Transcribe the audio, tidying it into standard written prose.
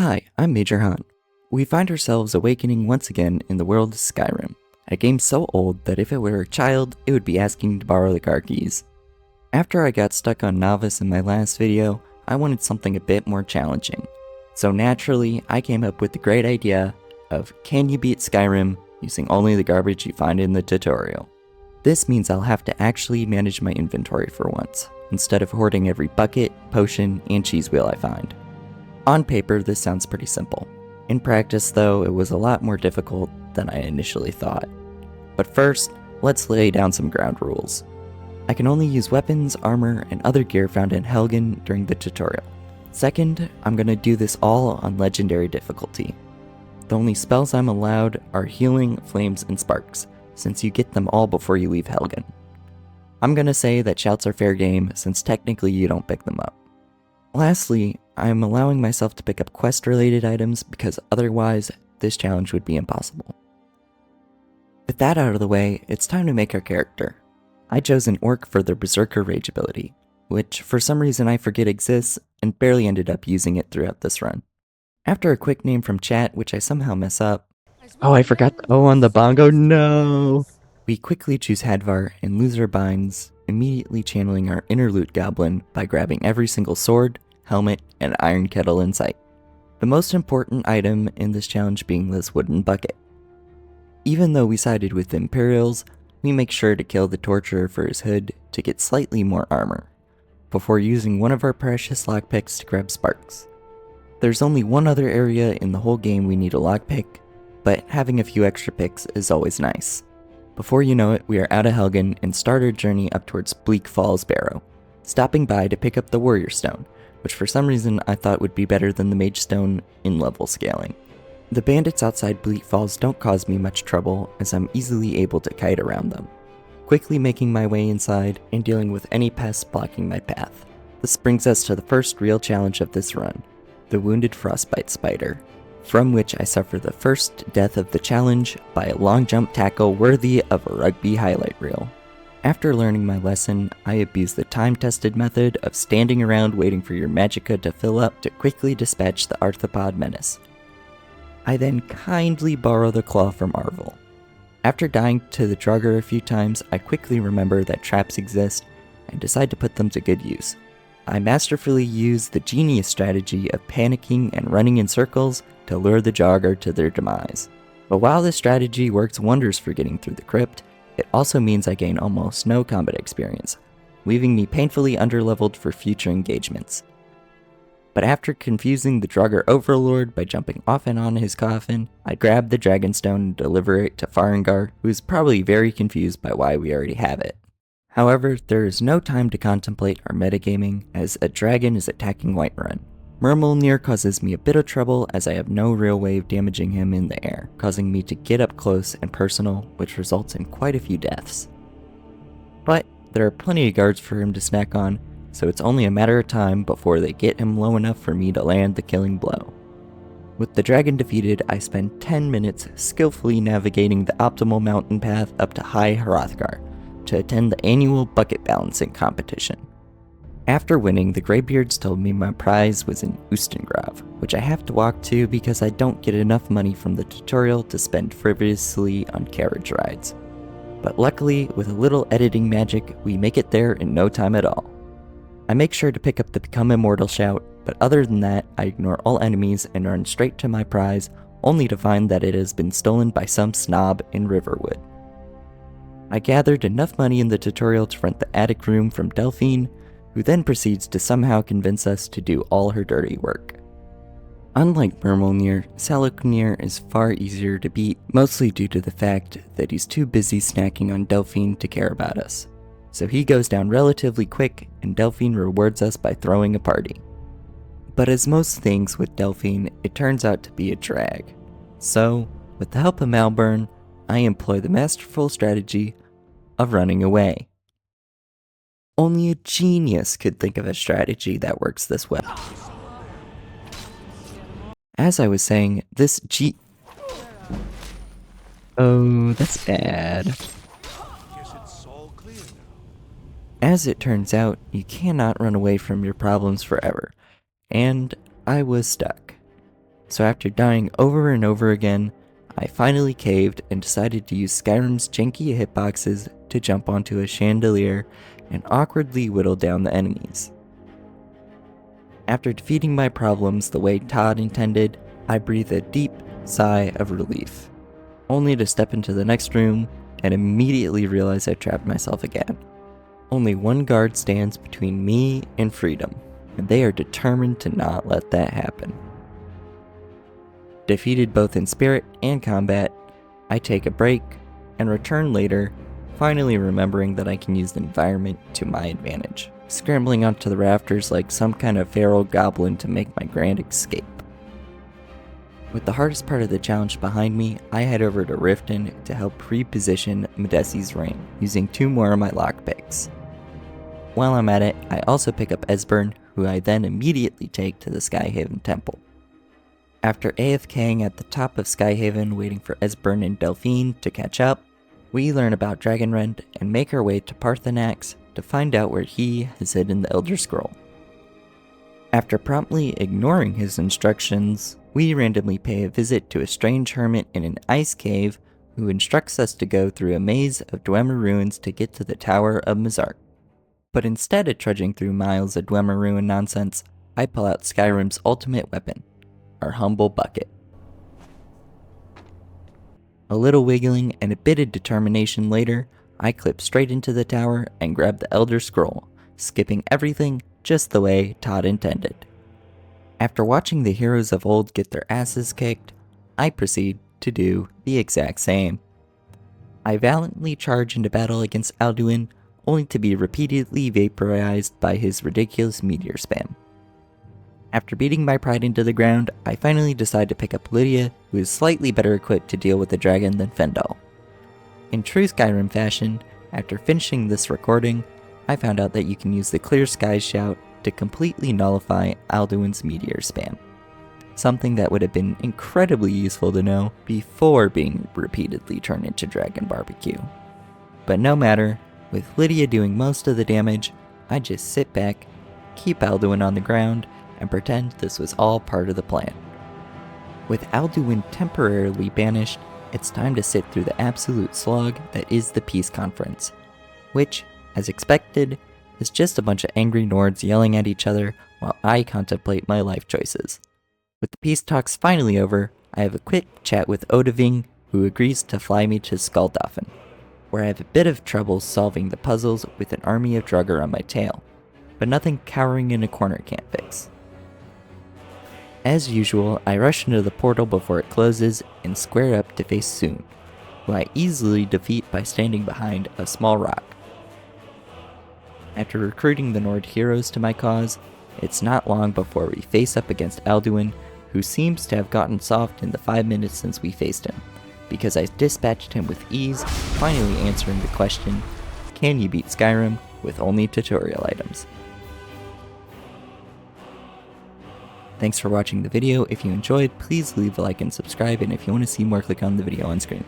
Hi, I'm Major Han. We find ourselves awakening once again in the world of Skyrim, a game so old that if it were a child, it would be asking to borrow the car keys. After I got stuck on Novice in my last video, I wanted something a bit more challenging. So naturally, I came up with the great idea of can you beat Skyrim using only the garbage you find in the tutorial. This means I'll have to actually manage my inventory for once, instead of hoarding every bucket, potion, and cheese wheel I find. On paper, this sounds pretty simple. In practice, though, it was a lot more difficult than I initially thought. But first, let's lay down some ground rules. I can only use weapons, armor, and other gear found in Helgen during the tutorial. Second, I'm gonna do this all on legendary difficulty. The only spells I'm allowed are healing, flames, and sparks, since you get them all before you leave Helgen. I'm gonna say that shouts are fair game, since technically you don't pick them up. Lastly, I'm allowing myself to pick up quest-related items because otherwise, this challenge would be impossible. With that out of the way, it's time to make our character. I chose an orc for their Berserker Rage ability, which for some reason I forget exists and barely ended up using it throughout this run. After a quick name from chat, which I somehow mess up. Oh, I forgot the O on the bongo, no! We quickly choose Hadvar and lose our binds, immediately channeling our inner loot goblin by grabbing every single sword, helmet, and iron kettle in sight. The most important item in this challenge being this wooden bucket. Even though we sided with the Imperials, we make sure to kill the Torturer for his hood to get slightly more armor, before using one of our precious lockpicks to grab sparks. There's only one other area in the whole game we need a lockpick, but having a few extra picks is always nice. Before you know it, we are out of Helgen and start our journey up towards Bleak Falls Barrow, stopping by to pick up the Warrior Stone, which for some reason I thought would be better than the Mage Stone in level scaling. The bandits outside Bleak Falls don't cause me much trouble as I'm easily able to kite around them, quickly making my way inside and dealing with any pests blocking my path. This brings us to the first real challenge of this run, the Wounded Frostbite Spider, from which I suffer the first death of the challenge by a long jump tackle worthy of a rugby highlight reel. After learning my lesson, I abuse the time-tested method of standing around waiting for your magicka to fill up to quickly dispatch the arthropod menace. I then kindly borrow the claw from Arvel. After dying to the Draugr a few times, I quickly remember that traps exist and decide to put them to good use. I masterfully use the genius strategy of panicking and running in circles to lure the Draugr to their demise. But while this strategy works wonders for getting through the crypt, it also means I gain almost no combat experience, leaving me painfully underleveled for future engagements. But after confusing the Draugr Overlord by jumping off and on his coffin, I grab the Dragonstone and deliver it to Farengar, who is probably very confused by why we already have it. However, there is no time to contemplate our metagaming as a dragon is attacking Whiterun. Murmulnir causes me a bit of trouble as I have no real way of damaging him in the air, causing me to get up close and personal, which results in quite a few deaths. But there are plenty of guards for him to snack on, so it's only a matter of time before they get him low enough for me to land the killing blow. With the dragon defeated, I spend 10 minutes skillfully navigating the optimal mountain path up to High Hrothgar to attend the annual bucket balancing competition. After winning, the Greybeards told me my prize was in Ustengrav, which I have to walk to because I don't get enough money from the tutorial to spend frivolously on carriage rides. But luckily, with a little editing magic, we make it there in no time at all. I make sure to pick up the Become Immortal shout, but other than that, I ignore all enemies and run straight to my prize, only to find that it has been stolen by some snob in Riverwood. I gathered enough money in the tutorial to rent the attic room from Delphine, who then proceeds to somehow convince us to do all her dirty work. Unlike Murmulnir, Saloknir is far easier to beat, mostly due to the fact that he's too busy snacking on Delphine to care about us. So he goes down relatively quick, and Delphine rewards us by throwing a party. But as most things with Delphine, it turns out to be a drag. So, with the help of Malburn, I employ the masterful strategy of running away. Only a genius could think of a strategy that works this well. As I was saying, Oh, that's bad. As it turns out, you cannot run away from your problems forever, and I was stuck. So after dying over and over again, I finally caved and decided to use Skyrim's janky hitboxes to jump onto a chandelier and awkwardly whittle down the enemies. After defeating my problems the way Todd intended, I breathed a deep sigh of relief, only to step into the next room and immediately realize I trapped myself again. Only one guard stands between me and freedom, and they are determined to not let that happen. Defeated both in spirit and combat, I take a break and return later, finally remembering that I can use the environment to my advantage, scrambling onto the rafters like some kind of feral goblin to make my grand escape. With the hardest part of the challenge behind me, I head over to Riften to help reposition Medesi's ring, using 2 more of my lockpicks. While I'm at it, I also pick up Esbern, who I then immediately take to the Skyhaven Temple. After AFKing at the top of Skyhaven waiting for Esbern and Delphine to catch up, we learn about Dragonrend and make our way to Parthenax to find out where he has hidden the Elder Scroll. After promptly ignoring his instructions, we randomly pay a visit to a strange hermit in an ice cave who instructs us to go through a maze of Dwemer ruins to get to the Tower of Mizark. But instead of trudging through miles of Dwemer ruin nonsense, I pull out Skyrim's ultimate weapon, our humble bucket. A little wiggling and a bit of determination later, I clip straight into the tower and grab the Elder Scroll, skipping everything just the way Todd intended. After watching the heroes of old get their asses kicked, I proceed to do the exact same. I valiantly charge into battle against Alduin, only to be repeatedly vaporized by his ridiculous meteor spam. After beating my pride into the ground, I finally decide to pick up Lydia, who is slightly better equipped to deal with the dragon than Fendal. In true Skyrim fashion, after finishing this recording, I found out that you can use the Clear Skies shout to completely nullify Alduin's meteor spam. Something that would have been incredibly useful to know before being repeatedly turned into Dragon Barbecue. But no matter, with Lydia doing most of the damage, I just sit back, keep Alduin on the ground, and pretend this was all part of the plan. With Alduin temporarily banished, it's time to sit through the absolute slog that is the peace conference, which, as expected, is just a bunch of angry Nords yelling at each other while I contemplate my life choices. With the peace talks finally over, I have a quick chat with Odahviing, who agrees to fly me to Skuldafn, where I have a bit of trouble solving the puzzles with an army of Draugr on my tail, but nothing cowering in a corner can't fix. As usual, I rush into the portal before it closes and square up to face Soon, who I easily defeat by standing behind a small rock. After recruiting the Nord heroes to my cause, it's not long before we face up against Alduin, who seems to have gotten soft in the 5 minutes since we faced him, because I dispatched him with ease, finally answering the question, can you beat Skyrim with only tutorial items? Thanks for watching the video. If you enjoyed, please leave a like and subscribe, and if you want to see more, click on the video on screen.